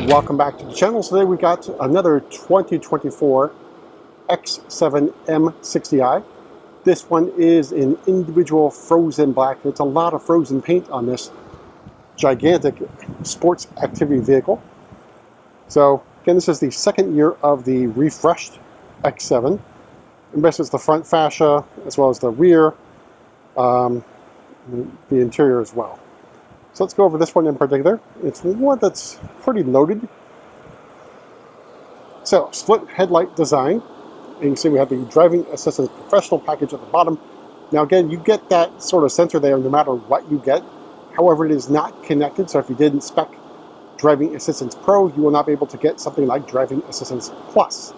Welcome back to the channel. Today we got another 2024 X7 M60i. This one is an individual frozen black. It's a lot of frozen paint on this gigantic sports activity vehicle. So again, this is the second year of the refreshed X7. And this is the front fascia as well as the rear, the interior as well. So let's go over this one in particular. It's one that's pretty loaded. So, split headlight design. And you can see we have the driving assistance professional package at the bottom. Now again, you get that sort of sensor there no matter what you get. However, it is not connected, so if you didn't spec Driving Assistance Pro, you will not be able to get something like Driving Assistance Plus.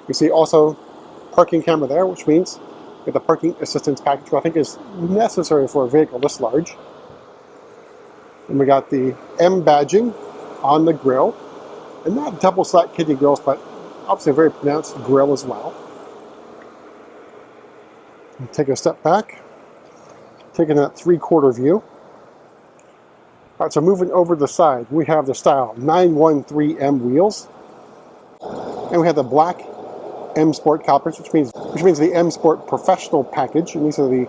You see also parking camera there, which means you get the parking assistance package, which I think is necessary for a vehicle this large. And we got the M badging on the grille, and not double slat kidney grills, but obviously a very pronounced grille as well. And take a step back, taking that 3/4 view. All right, so moving over the side, we have the style 913M wheels, and we have the black M Sport calipers, which means the M Sport Professional package, and these are the,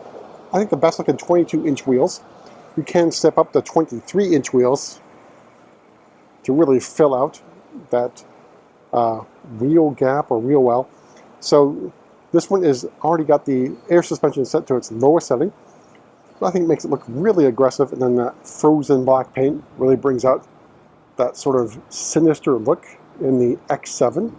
I think, the best looking 22-inch wheels. You can step up to 23-inch wheels to really fill out that wheel gap or wheel well. So this one is already got the air suspension set to its lowest setting. I think it makes it look really aggressive, and then that frozen black paint really brings out that sort of sinister look in the X7.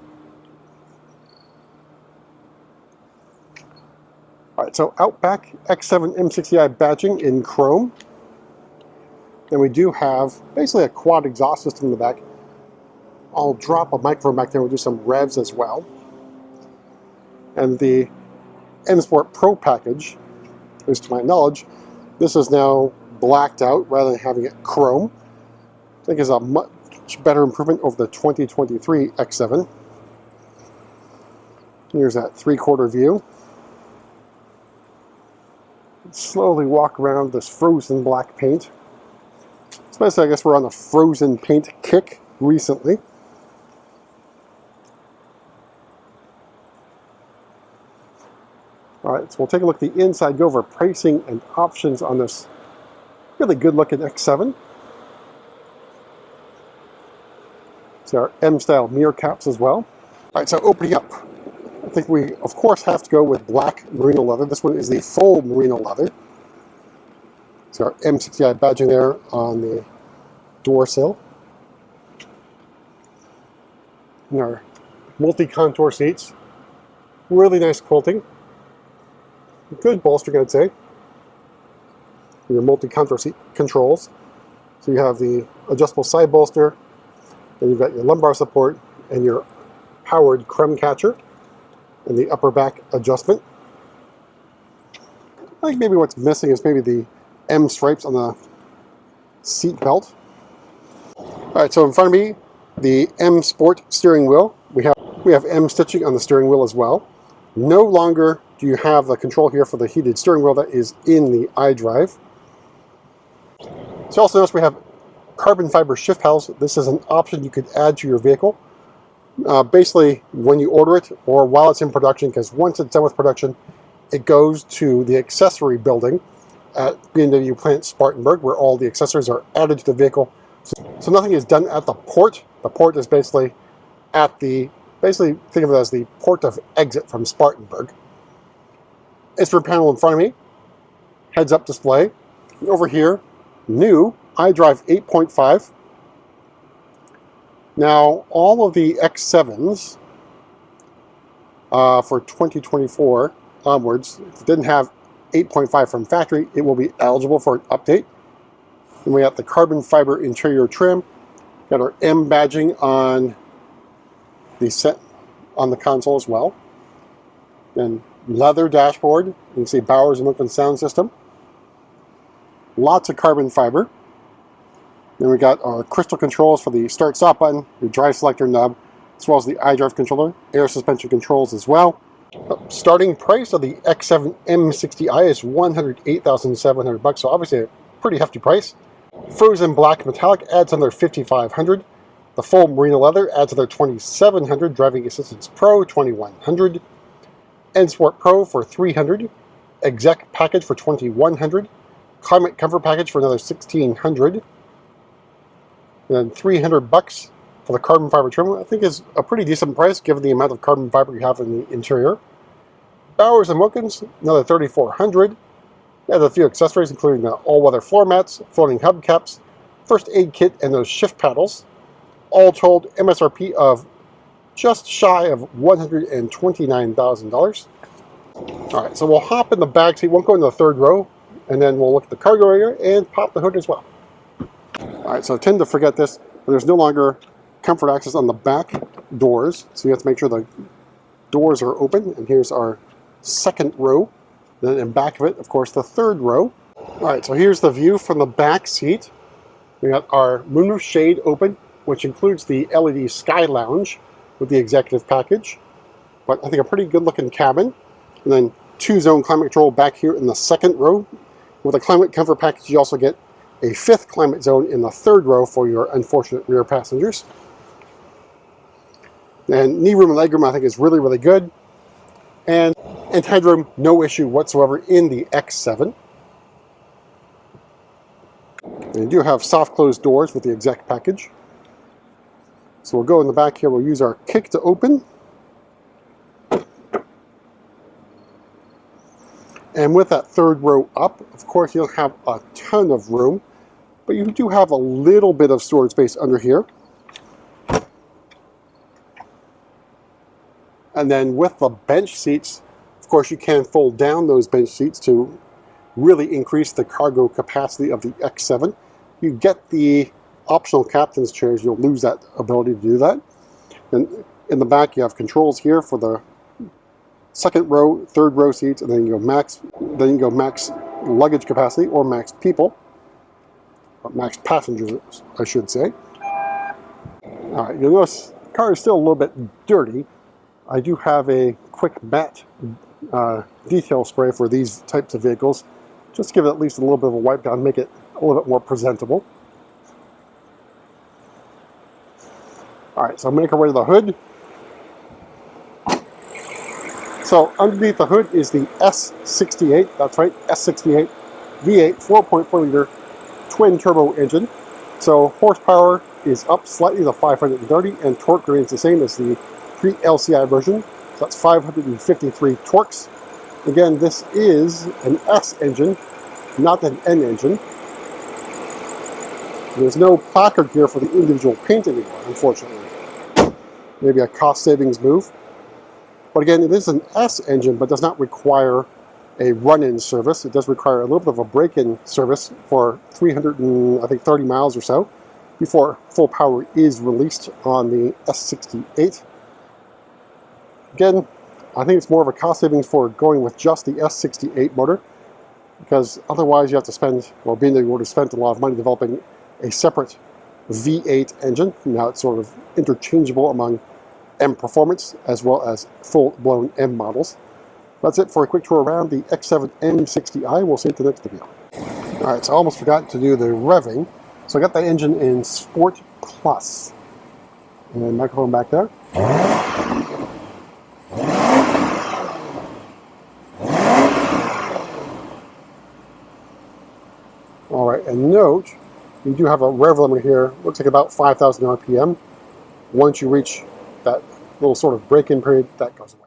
All right, so Outback X7 M60i badging in chrome. And we do have basically a quad exhaust system in the back. I'll drop a microphone back there. We'll do some revs as well. And the M Sport Pro package, at least to my knowledge, this is now blacked out rather than having it chrome. I think is a much better improvement over the 2023 X7. Here's that 3/4 view. Slowly walk around this frozen black paint. Especially, I guess we're on a frozen paint kick recently. All right, so we'll take a look at the inside, go over pricing and options on this really good looking X7. So our M-style mirror caps as well. All right, so opening up, I think we of course have to go with black merino leather. This one is the full merino leather. So our M60i badging there on the door sill. And our multi-contour seats. Really nice quilting. Good bolstering, I'd say. Your multi-contour seat controls. So you have the adjustable side bolster, then you've got your lumbar support and your powered crumb catcher and the upper back adjustment. I think maybe what's missing is maybe the M stripes on the seat belt. All right, so in front of me, the M Sport steering wheel. We have M stitching on the steering wheel as well. No longer do you have the control here for the heated steering wheel that is in the iDrive. So also notice we have carbon fiber shift paddles. This is an option you could add to your vehicle. Basically, when you order it or while it's in production, because once it's done with production, it goes to the accessory building at BMW plant Spartanburg, where all the accessories are added to the vehicle. So nothing is done at the port. The port is basically at the, basically think of it as the port of exit from Spartanburg. Instrument panel in front of me, heads-up display. And over here, new iDrive 8.5. Now, all of the X7s for 2024 onwards, if it didn't have 8.5 from factory, it will be eligible for an update. And we got the carbon fiber interior trim. Got our M badging on the set on the console as well. And leather dashboard. You can see Bowers & Wilkins sound system. Lots of carbon fiber. Then we got our crystal controls for the start-stop button, your drive selector knob, as well as the iDrive controller, air suspension controls as well. Starting price of the X7 M60i is $108,700, so obviously a pretty hefty price. Frozen black metallic adds another $5,500. The full merino leather adds another 2,700, Driving Assistance Pro 2,100, N Sport Pro for 300, Exec Package for 2,100, Climate Comfort Package for another 1,600, and then $300 for the carbon fiber trim. I think is a pretty decent price given the amount of carbon fiber you have in the interior. Bowers and Wilkins, another 3,400. Add a few accessories, including the all-weather floor mats, floating hubcaps, first aid kit, and those shift paddles. All told, MSRP of just shy of $129,000. All right, so we'll hop in the back seat. Won't go into the third row, and then we'll look at the cargo area and pop the hood as well. All right, so I tend to forget this, but there's no longer comfort access on the back doors, so you have to make sure the doors are open. And here's our second row. Then in back of it, of course, the third row. All right, so here's the view from the back seat. We got our moonroof shade open, which includes the LED Sky Lounge with the executive package. But I think a pretty good looking cabin. And then 2-zone climate control back here in the second row. With the climate comfort package, you also get a 5th climate zone in the third row for your unfortunate rear passengers. And knee room and leg room, I think, is really, really good. And headroom, no issue whatsoever in the X7. And you do have soft closed doors with the exec package. So we'll go in the back here, we'll use our kick to open. And with that third row up, of course, you don't have a ton of room, but you do have a little bit of storage space under here. And then with the bench seats, of course, you can fold down those bench seats to really increase the cargo capacity of the X7. You get the optional captain's chairs, you'll lose that ability to do that. And in the back, you have controls here for the second row, third row seats, and then you go max luggage capacity or max people, or max passengers, I should say. All right, you'll notice the car is still a little bit dirty. I do have a quick matte detail spray for these types of vehicles. Just give it at least a little bit of a wipe down, make it a little bit more presentable. All right, so make our way to the hood. So underneath the hood is the S68, that's right, S68 V8 4.4 liter twin turbo engine. So horsepower is up slightly to 530 and torque remains the same as the pre-LCI version. So that's 553 torques. Again, this is an S engine, not an N engine. There's no placard here for the individual paint anymore, unfortunately. Maybe a cost savings move. But again, it is an S engine, but does not require a run-in service. It does require a little bit of a break-in service for 330 miles or so before full power is released on the S68. Again, I think it's more of a cost savings for going with just the S68 motor, because otherwise you have to spend, well, being that you would have spent a lot of money developing a separate V8 engine. Now it's sort of interchangeable among M Performance as well as full-blown M models. That's it for a quick tour around the X7 M60i. We'll see you at the next video. All right, so I almost forgot to do the revving. So I got that engine in Sport Plus. And microphone back there. All right, and note, you do have a rev limiter here. Looks like about 5,000 RPM. Once you reach that little sort of break-in period, that goes away.